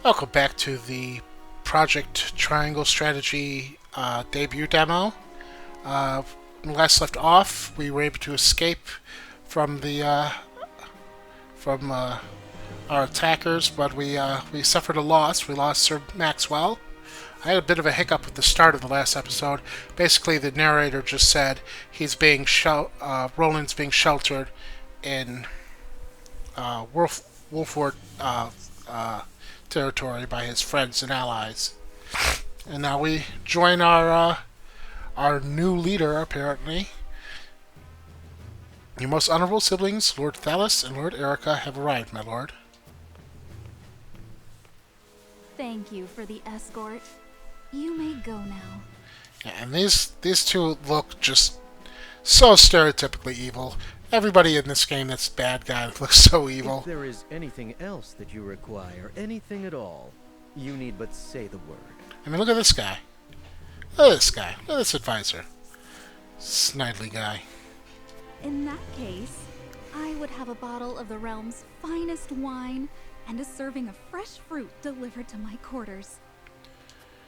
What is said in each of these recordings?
Welcome back to the Project Triangle Strategy debut demo. Uh, when last left off, we were able to escape from the from our attackers, but we suffered a loss. We lost Sir Maxwell. I had a bit of a hiccup at the start of the last episode. Basically, the narrator just said Roland's being sheltered in Wolford uh, territory by his friends and allies. And now we join our new leader, apparently. Your most honorable siblings, Lord Thalos and Lord Erica, have arrived, my lord. Thank you for the escort. You may go now. Yeah, and these two look just so stereotypically evil. Everybody in this game that's bad guy looks so evil. If there is anything else that you require, anything at all, you need but say the word. I mean, look at this guy. Look at this guy. Look at this advisor. Snidely guy. In that case, I would have a bottle of the realm's finest wine and a serving of fresh fruit delivered to my quarters.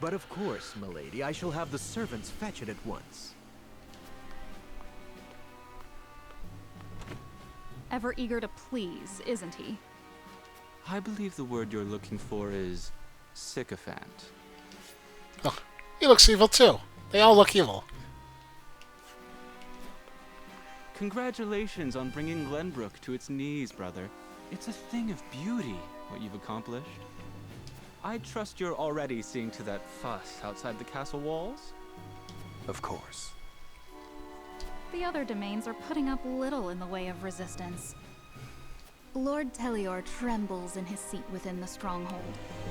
But of course, milady, I shall have the servants fetch it at once. Ever eager to please, isn't he? I believe the word you're looking for is sycophant. Look, he looks evil too. They all look evil. Congratulations on bringing Glenbrook to its knees, brother. It's a thing of beauty, what you've accomplished. I trust you're already seeing to that fuss outside the castle walls? Of course. The other domains are putting up little in the way of resistance. Lord Telior trembles in his seat within the stronghold,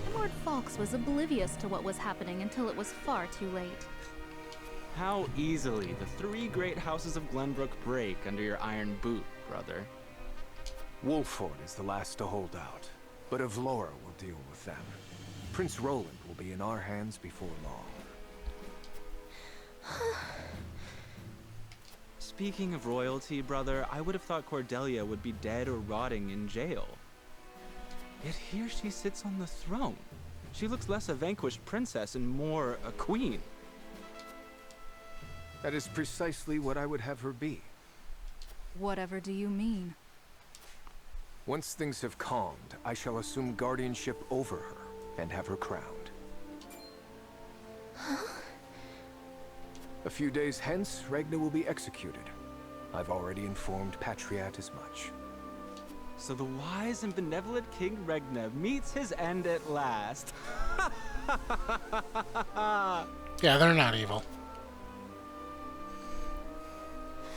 and Lord Fawkes was oblivious to what was happening until it was far too late. How easily the three great houses of Glenbrook break under your iron boot, brother. Wolford is the last to hold out, but Avlora will deal with them. Prince Roland will be in our hands before long. Speaking of royalty, brother, I would have thought Cordelia would be dead or rotting in jail. Yet here she sits on the throne. She looks less a vanquished princess and more a queen. That is precisely what I would have her be. Whatever do you mean? Once things have calmed, I shall assume guardianship over her and have her crowned. A few days hence, Regna will be executed. I've already informed Patriat as much. So the wise and benevolent King Regna meets his end at last. Yeah, they're not evil.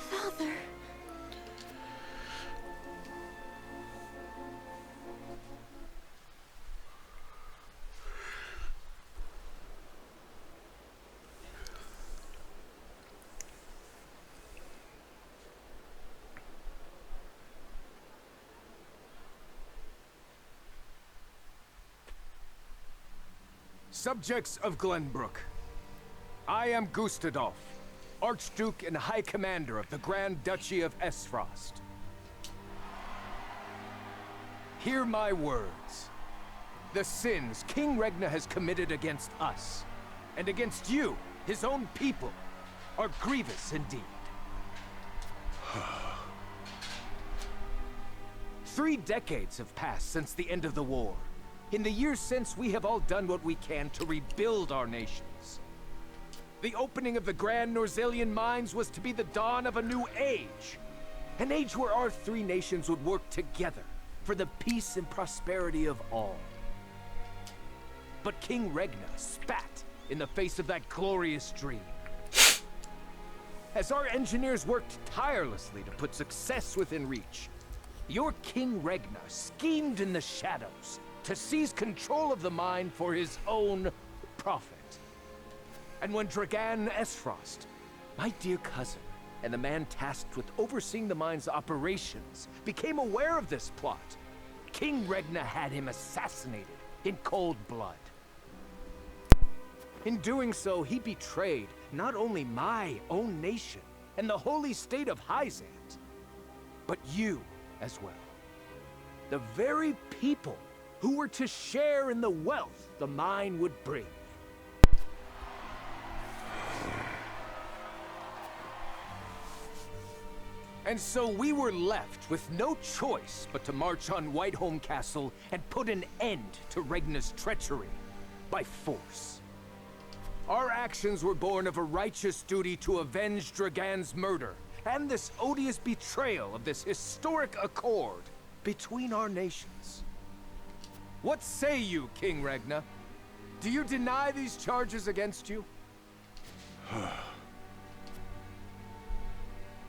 Father. Subjects of Glenbrook, I am Gustadolf, Archduke and High Commander of the Grand Duchy of Esfrost. Hear my words. The sins King Regna has committed against us, and against you, his own people, are grievous indeed. 3 decades have passed since the end of the war. In the years since, we have all done what we can to rebuild our nations. The opening of the Grand Norzelian mines was to be the dawn of a new age. An age where our 3 nations would work together for the peace and prosperity of all. But King Regna spat in the face of that glorious dream. As our engineers worked tirelessly to put success within reach, your King Regna schemed in the shadows to seize control of the mine for his own profit. And when Dragan Esfrost, my dear cousin, and the man tasked with overseeing the mine's operations, became aware of this plot, King Regna had him assassinated in cold blood. In doing so, he betrayed not only my own nation and the holy state of Hyzant, but you as well. The very people who were to share in the wealth the mine would bring. And so we were left with no choice but to march on Whiteholm Castle and put an end to Regna's treachery by force. Our actions were born of a righteous duty to avenge Dragan's murder and this odious betrayal of this historic accord between our nations. What say you, King Regna? Do you deny these charges against you?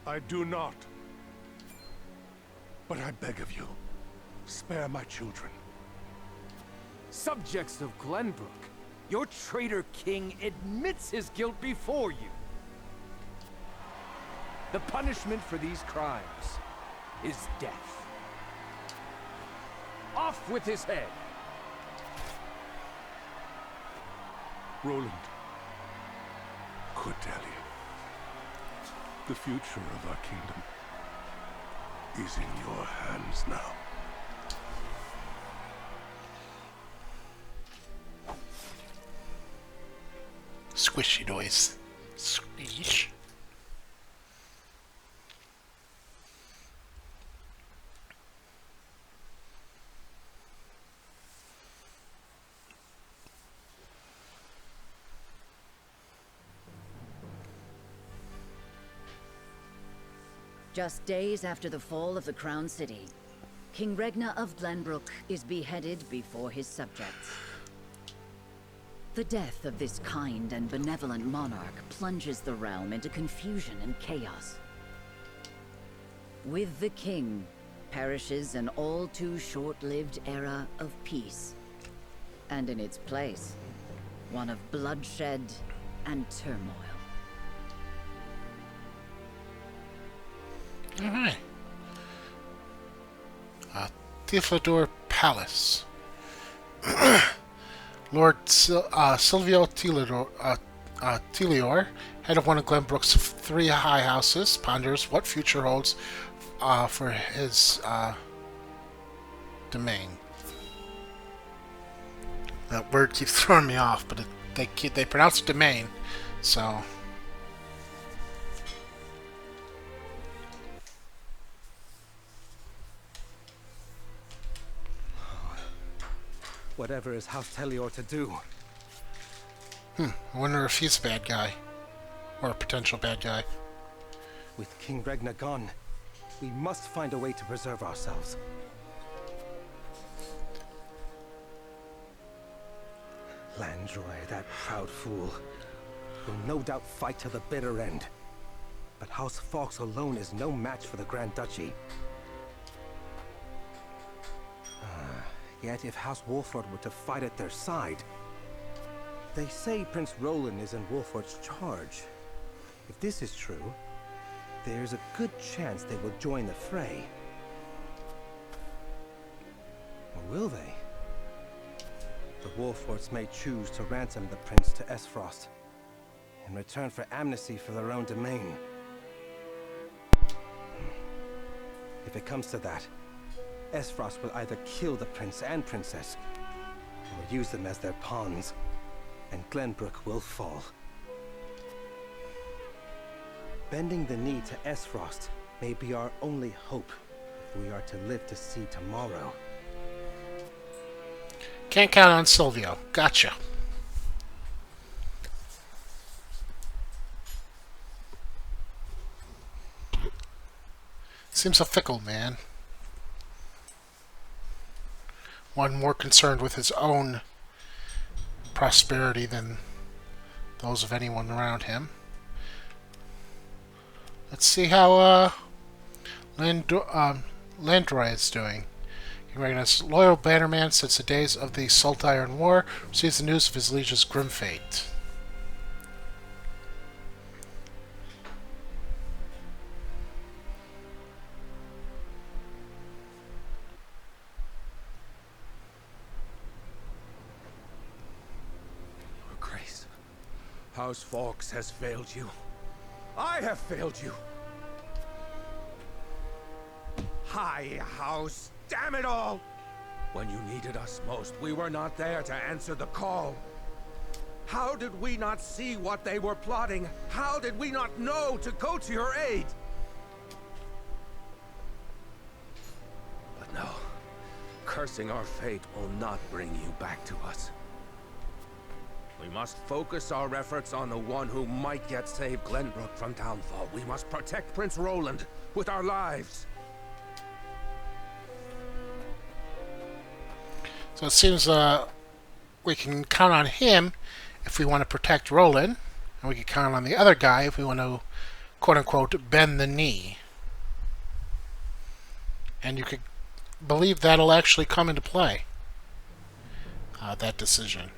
I do not. But I beg of you, spare my children. Subjects of Glenbrook, your traitor king admits his guilt before you. The punishment for these crimes is death. Off with his head! Roland, Cordelia, the future of our kingdom is in your hands now. Squishy noise. Squish. Just days after the fall of the Crown City, King Regna of Glenbrook is beheaded before his subjects. The death of this kind and benevolent monarch plunges the realm into confusion and chaos. With the king perishes an all-too short-lived era of peace, and in its place, one of bloodshed and turmoil. Alright. Tiflador Palace. Lord Silvio Telior, head of one of Glenbrook's 3 high houses, ponders what future holds for his domain. That word keeps throwing me off, but they pronounce it domain, so... Whatever is House Telior to do? I wonder if he's a bad guy. Or a potential bad guy. With King Regna gone, we must find a way to preserve ourselves. Landroy, that proud fool, will no doubt fight to the bitter end. But House Fawkes alone is no match for the Grand Duchy. Yet if House Wolford were to fight at their side... They say Prince Roland is in Wolford's charge. If this is true, there's a good chance they will join the fray. Or will they? The Wolfords may choose to ransom the prince to Esfrost in return for amnesty for their own domain. If it comes to that, Esfrost will either kill the prince and princess, or use them as their pawns, and Glenbrook will fall. Bending the knee to Esfrost may be our only hope if we are to live to see tomorrow. Can't count on Silvio. Gotcha. Seems a fickle man. One more concerned with his own prosperity than those of anyone around him. Let's see how Landroy is doing. King Regna's loyal bannerman since the days of the Saltiron War receives the news of his liege's grim fate. Your Grace, House Fawkes has failed you. I have failed you. High House, damn it all! When you needed us most, we were not there to answer the call. How did we not see what they were plotting? How did we not know to go to your aid? But no, cursing our fate will not bring you back to us. We must focus our efforts on the one who might yet save Glenbrook from downfall. We must protect Prince Roland with our lives. So it seems we can count on him if we want to protect Roland, and we can count on the other guy if we want to, quote-unquote, bend the knee. And you could believe that'll actually come into play, that decision.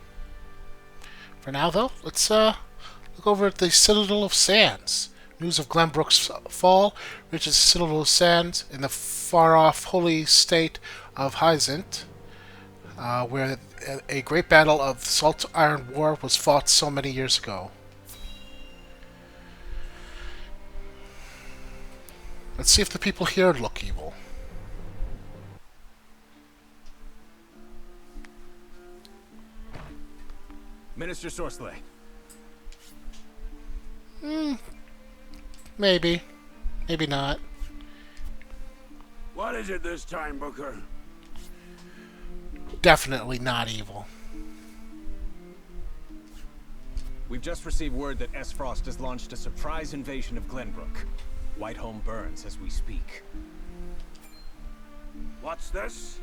For now, though, let's look over at the Citadel of Sands. News of Glenbrook's fall reaches the Citadel of Sands in the far-off holy state of Hyzant, where a great battle of the Salt Iron War was fought so many years ago. Let's see if the people here look evil. Minister Sorsley. Maybe. Maybe not. What is it this time, Booker? Definitely not evil. We've just received word that S. Frost has launched a surprise invasion of Glenbrook. Whiteholm burns as we speak. What's this?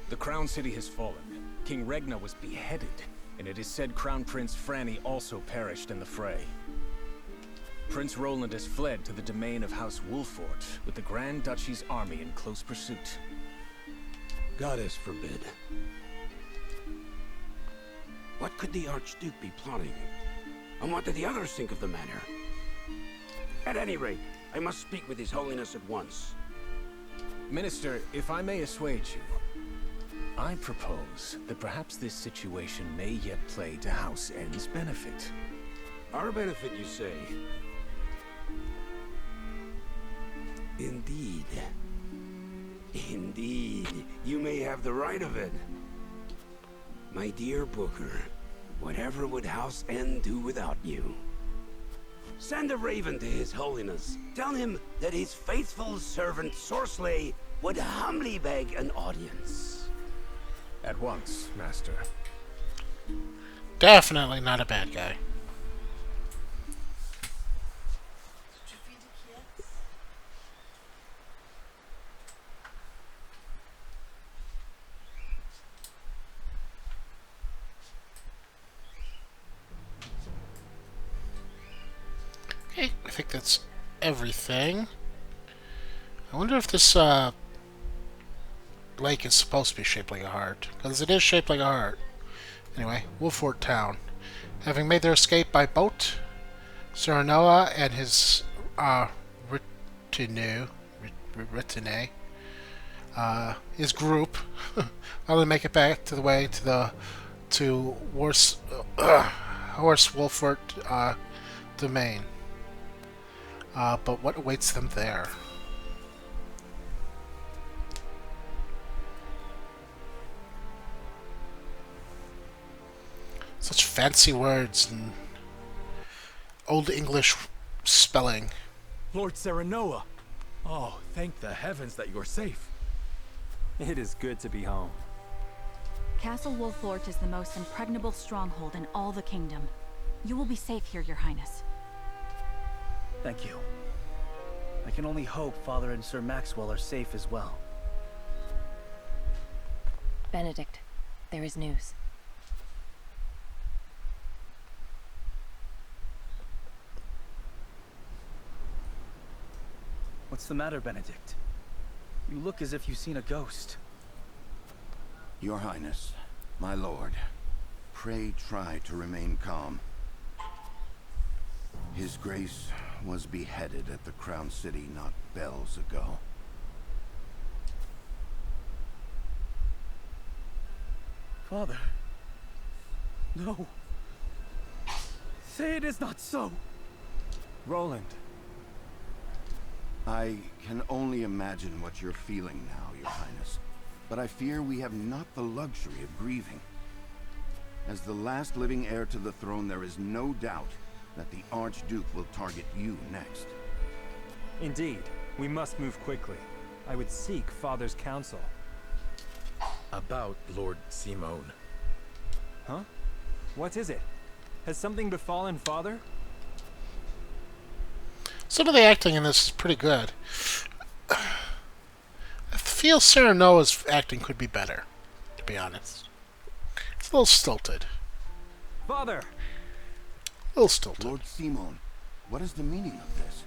The Crown City has fallen. King Regna was beheaded, and it is said Crown Prince Franny also perished in the fray. Prince Roland has fled to the domain of House Wolfort, with the Grand Duchy's army in close pursuit. Goddess forbid. What could the Archduke be plotting? And what did the others think of the matter? At any rate, I must speak with His Holiness at once. Minister, if I may assuage you, I propose that perhaps this situation may yet play to House N's benefit. Our benefit, you say? Indeed. Indeed, you may have the right of it. My dear Booker, whatever would House N do without you? Send a raven to His Holiness. Tell him that his faithful servant Sorsley would humbly beg an audience. At once, Master. Definitely not a bad guy. Okay, I think that's everything. I wonder if this lake is supposed to be shaped like a heart, because it is shaped like a heart. Anyway, Wolfort Town. Having made their escape by boat, Serenoa and his retinue, his group, finally make it back to the way to Horse Wolfort domain. But what awaits them there? Such fancy words and Old English spelling. Lord Serenoa! Oh, thank the heavens that you're safe. It is good to be home. Castle Wolfort is the most impregnable stronghold in all the kingdom. You will be safe here, Your Highness. Thank you. I can only hope Father and Sir Maxwell are safe as well. Benedict, there is news. What's the matter, Benedict? You look as if you've seen a ghost. Your Highness, my lord, pray try to remain calm. His Grace was beheaded at the Crown City not bells ago. Father. No. Say it is not so. Roland. I can only imagine what you're feeling now, Your Highness. but I fear we have not the luxury of grieving. As the last living heir to the throne, there is no doubt that the Archduke will target you next. Indeed, we must move quickly. I would seek Father's counsel. About Lord Simone. Huh? What is it? Has something befallen Father? Some of the acting in this is pretty good. I feel Serenoa's acting could be better, to be honest. It's a little stilted. Father! A little stilted. Lord Simone, what is the meaning of this?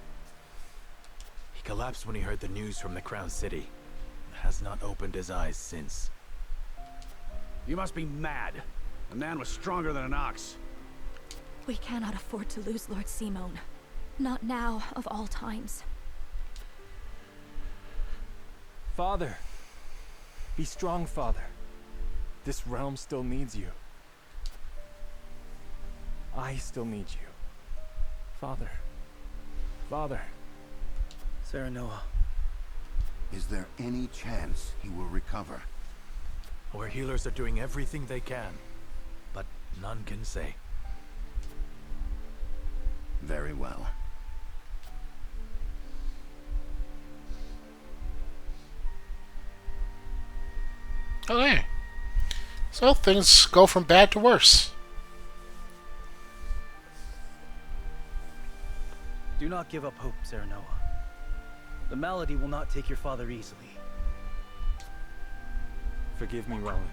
He collapsed when he heard the news from the Crown City. And has not opened his eyes since. You must be mad. The man was stronger than an ox. We cannot afford to lose Lord Simone. Not now, of all times. Father! Be strong, Father. This realm still needs you. I still need you. Father. Father. Serenoa. Is there any chance he will recover? Our healers are doing everything they can, but none can say. Very well. Okay. So things go from bad to worse. Do not give up hope, Serenoa. The malady will not take your father easily. Forgive me, Roland.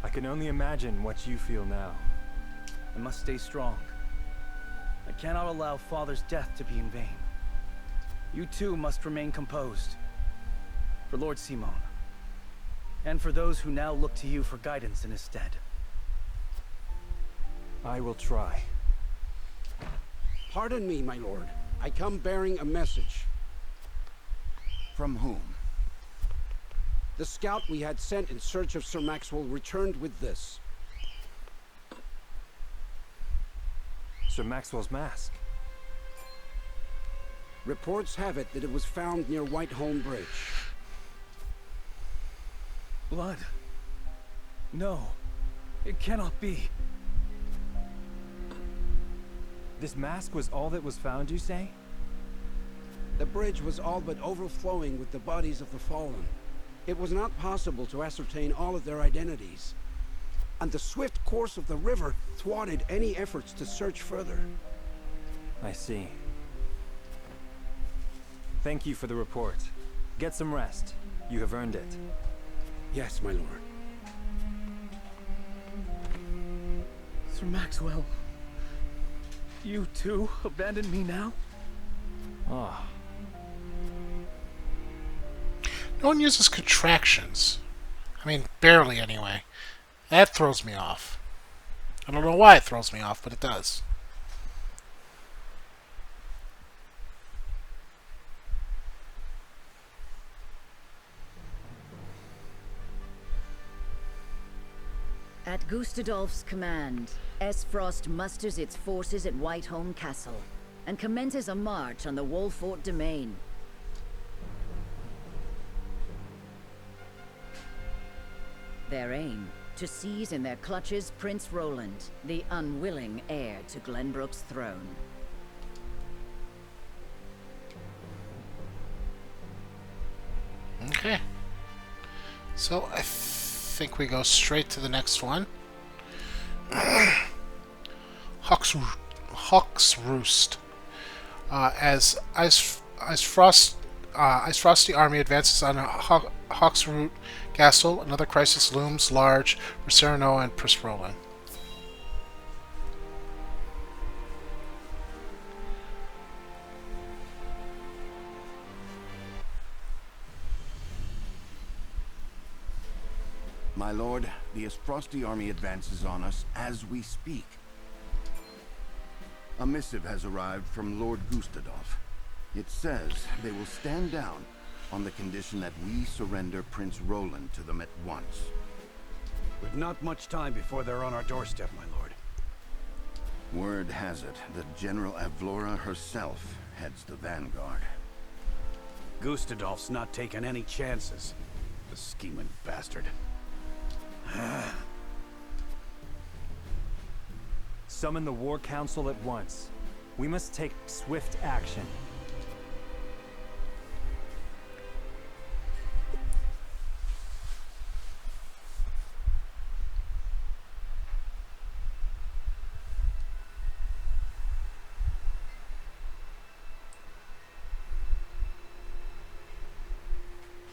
I can only imagine what you feel now. I must stay strong. I cannot allow Father's death to be in vain. You too must remain composed. For Lord Simone. And for those who now look to you for guidance in his stead. I will try. Pardon me, my lord. I come bearing a message. From whom? The scout we had sent in search of Sir Maxwell returned with this. Sir Maxwell's mask. Reports have it that it was found near Whiteholm Bridge. Blood. No. It cannot be. This mask was all that was found, you say? The bridge was all but overflowing with the bodies of the fallen. It was not possible to ascertain all of their identities. And the swift course of the river thwarted any efforts to search further. I see. Thank you for the report. Get some rest. You have earned it. Yes, my lord. Sir Maxwell. You too abandon me now? Ah. No one uses contractions. I mean, barely anyway. That throws me off. I don't know why it throws me off, but it does. At Gustadolf's command, Esfrost musters its forces at Whiteholm Castle and commences a march on the Wolfort domain. Their aim, to seize in their clutches Prince Roland, the unwilling heir to Glenbrook's throne. Okay. So I think we go straight to the next one. Hawk's Roost. As Frosty army advances on Hawk's Root Castle, another crisis looms large for Serenoa and Prince Roland. My lord, the Esfrosti army advances on us as we speak. A missive has arrived from Lord Gustadolf. It says they will stand down on the condition that we surrender Prince Roland to them at once. We've not much time before they're on our doorstep, my lord. Word has it that General Avlora herself heads the vanguard. Gustadolf's not taking any chances. The scheming bastard. Summon the War Council at once. We must take swift action.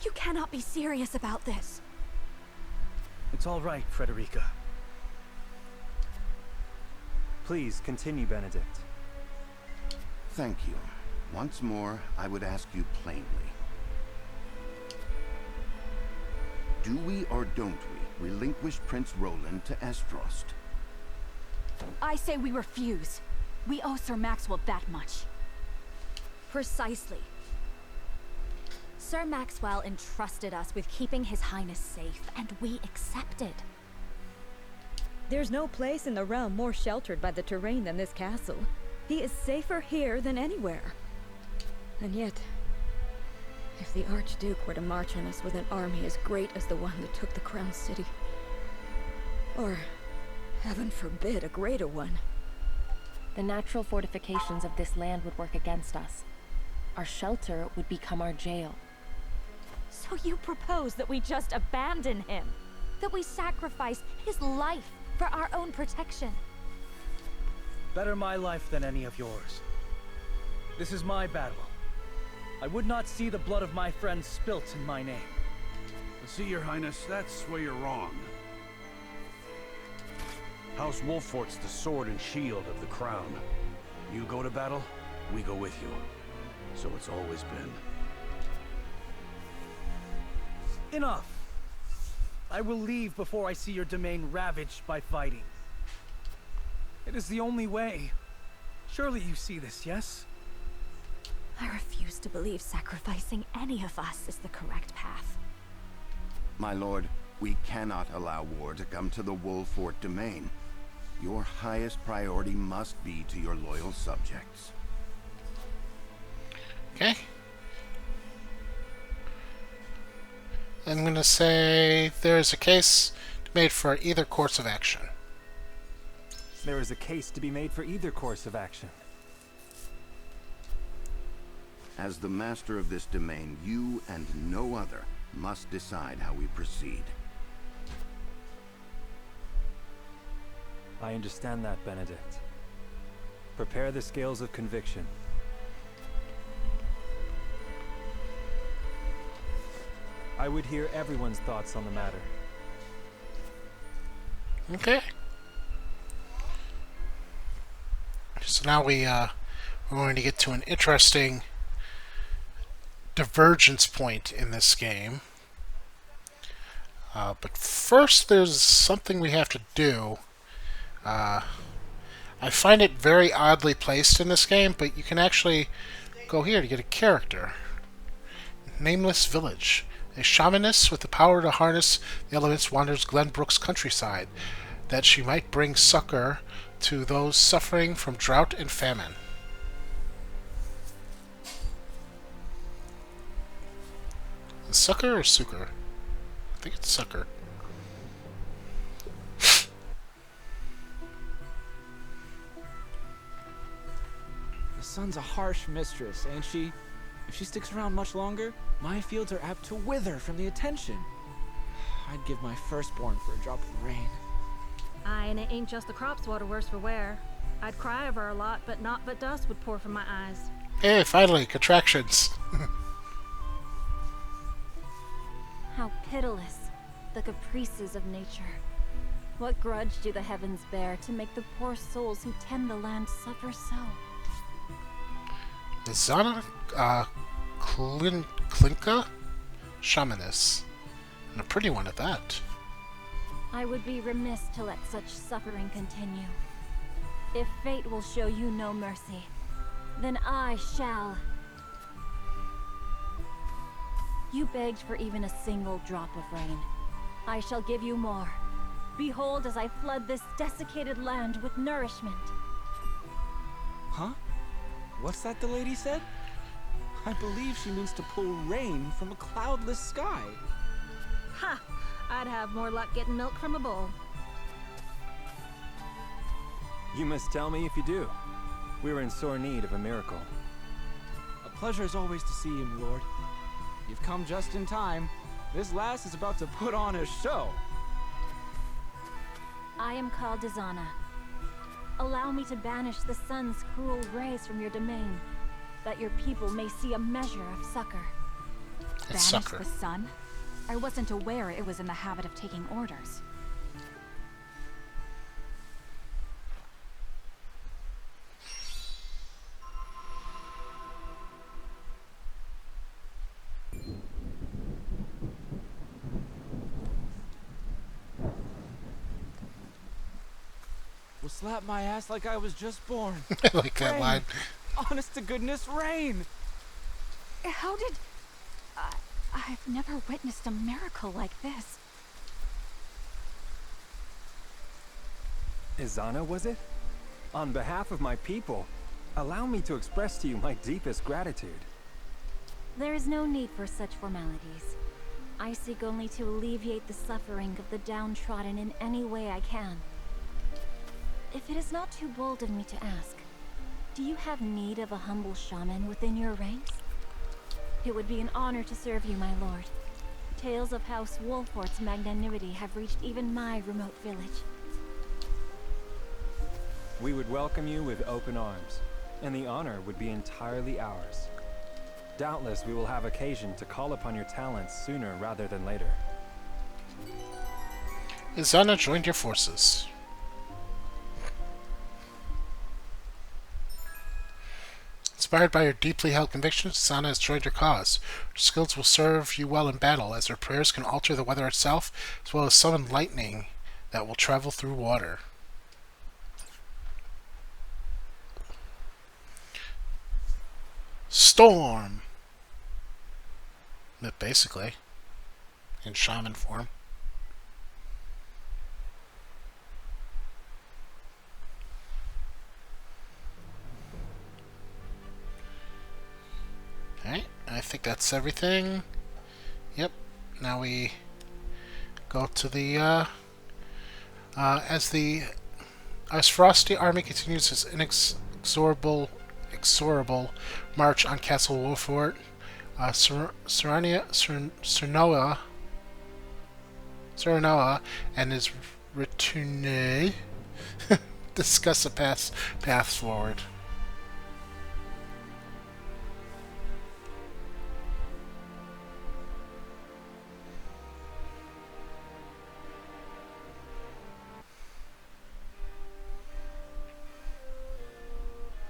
You cannot be serious about this. It's all right, Frederica. Please continue, Benedict. Thank you. Once more, I would ask you plainly. Do we or don't we relinquish Prince Roland to Estrost? I say we refuse. We owe Sir Maxwell that much. Precisely. Sir Maxwell entrusted us with keeping His Highness safe, and we accepted. There's no place in the realm more sheltered by the terrain than this castle. He is safer here than anywhere. And yet, if the Archduke were to march on us with an army as great as the one that took the Crown City, or, heaven forbid, a greater one, The natural fortifications of this land would work against us. Our shelter would become our jail. So you propose that we just abandon him? That we sacrifice his life for our own protection? Better my life than any of yours. This is my battle. I would not see the blood of my friends spilt in my name. See, Your Highness, that's where you're wrong. House Wolfort's the sword and shield of the crown. You go to battle, we go with you. So it's always been. Enough! I will leave before I see your domain ravaged by fighting. It is the only way. Surely you see this, yes? I refuse to believe sacrificing any of us is the correct path. My lord, we cannot allow war to come to the Wolfort domain. Your highest priority must be to your loyal subjects. Okay. I'm going to say there is a case made for either course of action. There is a case to be made for either course of action. As the master of this domain, you and no other must decide how we proceed. I understand that, Benedict. Prepare the scales of conviction. I would hear everyone's thoughts on the matter. Okay. So now we're going to get to an interesting divergence point in this game. But first there's something we have to do. I find it very oddly placed in this game, but you can actually go here to get a character. Nameless Village. A shamaness with the power to harness the elements wanders Glenbrook's countryside, that she might bring succor to those suffering from drought and famine. Is it succor or succor? I think it's succor. The sun's a harsh mistress, ain't she? If she sticks around much longer, my fields are apt to wither from the attention. I'd give my firstborn for a drop of rain. Aye, and it ain't just the crops what are worse for wear. I'd cry over a lot, but naught but dust would pour from my eyes. Hey, finally, contractions. How pitiless, the caprices of nature. What grudge do the heavens bear to make the poor souls who tend the land suffer so? Zana Klinka? Shamaness. And a pretty one at that. I would be remiss to let such suffering continue. If fate will show you no mercy, then I shall. You begged for even a single drop of rain. I shall give you more. Behold as I flood this desiccated land with nourishment. Huh? What's that the lady said? I believe she means to pull rain from a cloudless sky. Ha! I'd have more luck getting milk from a bull. You must tell me if you do. We're in sore need of a miracle. A pleasure as always to see you, my lord. You've come just in time. This lass is about to put on a show. I am called Dizana. Allow me to banish the sun's cruel rays from your domain, that your people may see a measure of succor. It's Banish succor. the sun? I wasn't aware it was in the habit of taking orders. Will slap my ass like I was just born. I like that Rain. line. Honest to goodness, rain! How did... I've never witnessed a miracle like this. Izana, was it? On behalf of my people, allow me to express to you my deepest gratitude. There is no need for such formalities. I seek only to alleviate the suffering of the downtrodden in any way I can. If it is not too bold of me to ask, do you have need of a humble shaman within your ranks? It would be an honor to serve you, my lord. Tales of House Wolfort's magnanimity have reached even my remote village. We would welcome you with open arms, and the honor would be entirely ours. Doubtless we will have occasion to call upon your talents sooner rather than later. Izana joined your forces. Inspired by your deeply held convictions, Izana has joined your cause. Her skills will serve you well in battle, as her prayers can alter the weather itself, as well as summon lightning that will travel through water. Storm! Basically. In shaman form. Okay, I think that's everything. Yep, now we go to the, as Frosty Army continues its inexorable march on Castle Wolfort, Serenoa and his Returne discuss a path forward.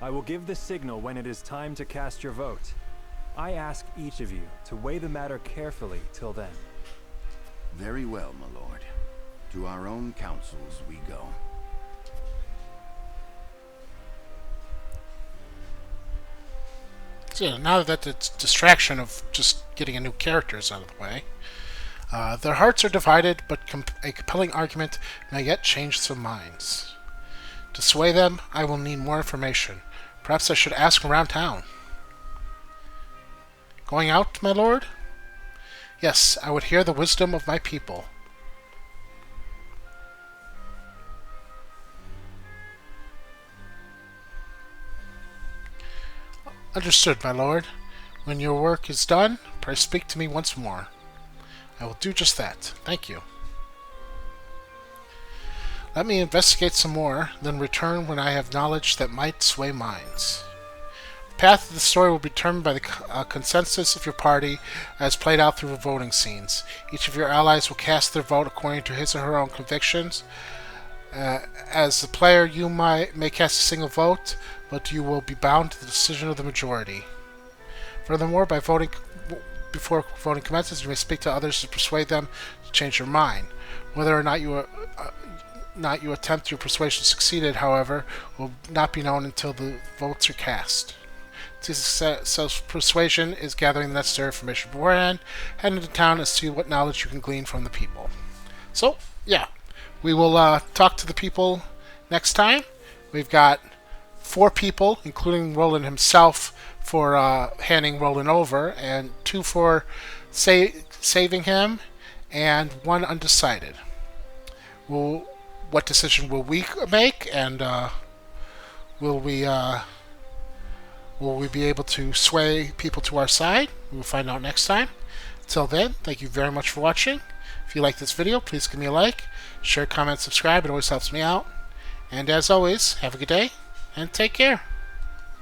I will give the signal when it is time to cast your vote. I ask each of you to weigh the matter carefully till then. Very well, my lord. To our own councils we go. So now that the distraction of just getting a new character is out of the way, their hearts are divided, but a compelling argument may yet change some minds. To sway them, I will need more information. Perhaps I should ask around town. Going out, my lord? Yes, I would hear the wisdom of my people. Understood, my lord. When your work is done, pray speak to me once more. I will do just that. Thank you. Let me investigate some more, then return when I have knowledge that might sway minds. The path of the story will be determined by the consensus of your party as played out through the voting scenes. Each of your allies will cast their vote according to his or her own convictions. As the player, you may cast a single vote, but you will be bound to the decision of the majority. Furthermore, before voting commences, you may speak to others to persuade them to change their mind. Whether or not you attempt your persuasion succeeded, however, will not be known until the votes are cast. Self-persuasion is gathering the necessary information beforehand. Head into town and see what knowledge you can glean from the people. So, yeah. We will talk to the people next time. We've got 4 people, including Roland himself, for handing Roland over, and 2 for saving him, and one undecided. What decision will we make, and will we be able to sway people to our side? We'll find out next time. Till then, thank you very much for watching. If you like this video, please give me a like, share, comment, subscribe. It always helps me out. And as always, have a good day and take care.